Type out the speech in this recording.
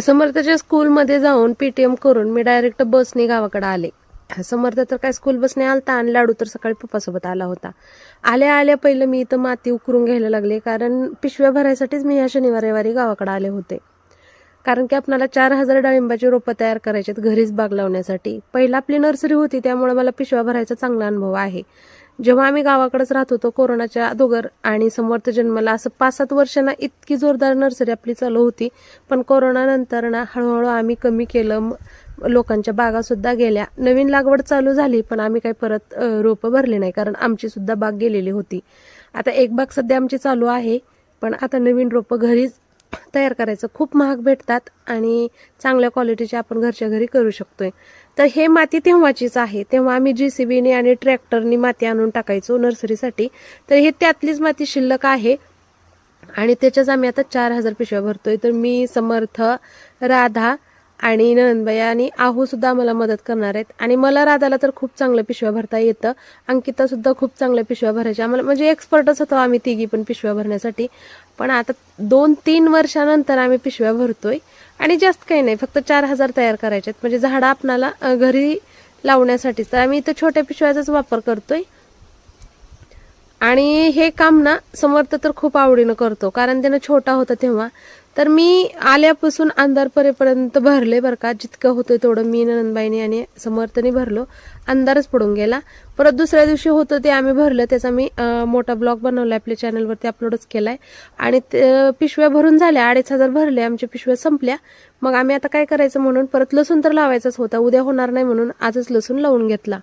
समर्थच्या स्कूलमध्ये जाऊन पीटीएम करून मी डायरेक्ट बसने गावाकडे आले. समर्थ तर काय स्कूल बसने आलता आणि लाडू तर सकाळी पप्पासोबत आला होता. आल्या आल्या पहिलं मी इथं माती उकरून घ्यायला लागले, कारण पिशव्या भरायसाठीच मी ह्या शनिवार रविवारी गावाकडे आले होते. कारण की आपल्याला 4000 डाळिंबाची रोपं तयार करायची घरीच बाग लावण्यासाठी. पहिला आपली नर्सरी होती, त्यामुळे मला पिशव्या भरायचा चांगला अनुभव आहे. जेव्हा आम्ही गावाकडेच राहत होतो कोरोनाच्या अगोदर आणि समर्थ जन्माला, असं 5-7 वर्षांना इतकी जोरदार नर्सरी आपली चालू होती. पण कोरोनानंतर ना हळूहळू आम्ही कमी केलं, लोकांच्या बागा सुद्धा गेल्या. नवीन लागवड चालू झाली, पण आम्ही काही परत रोपं भरली नाही, कारण आमची सुद्धा बाग गेलेली होती. आता एक बाग सध्या आमची चालू आहे, पण आता नवीन रोपं घरीच तयार करायचं. खूप महाग भेटतात आणि चांगल्या क्वालिटीचे आपण घरच्या घरी करू शकतोय. तर हे माती तेव्हाचीच आहे. तेव्हा आम्ही JCBने आणि ट्रॅक्टरनी माती आणून टाकायचो नर्सरीसाठी. तर हे त्यातलीच माती शिल्लक आहे आणि त्याच्याच आम्ही आता 4000 पिशव्या भरतोय. तर मी, समर्थ, राधा आणि नंदबाई आणि आहू सुद्धा आम्हाला मदत करणार आहेत. आणि मला, राधाला तर खूप चांगलं पिशव्या भरता येतं. अंकिता सुद्धा खूप चांगल्या पिशव्या भरायच्या. आम्हाला म्हणजे एक्सपर्टच होतो आम्ही तिघी पण पिशव्या भरण्यासाठी. पण आता 2-3 वर्षानंतर आम्ही पिशव्या भरतोय आणि जास्त काही नाही, फक्त 4000 तयार करायचे आहेत. म्हणजे झाडं आपणाला घरी लावण्यासाठीच. तर आम्ही इथं छोट्या पिशव्याचाच वापर करतोय. आणि हे काम ना समर्थ तर खूप आवडीनं करतो, कारण त्यानं छोटा होता तेव्हा. तर मी आल्यापासून अंधार परेपर्यंत भरले बरं का, जितकं होतं तेवढं मी, नंदबाईने आणि समर्थने भरलो. अंधारच पडून गेला. परत दुसऱ्या दिवशी होतं ते आम्ही भरलं. त्याचा मी मोठा ब्लॉग बनवलाय, आपल्या चॅनलवरती अपलोडच केलाय. आणि पिशव्या भरून झाल्या, 2500 भरले, आमच्या पिशव्या संपल्या. मग आम्ही आता काय करायचं म्हणून, परत लसूण तर लावायचाच होता, उद्या होणार नाही म्हणून आजच लसूण लावून घेतला.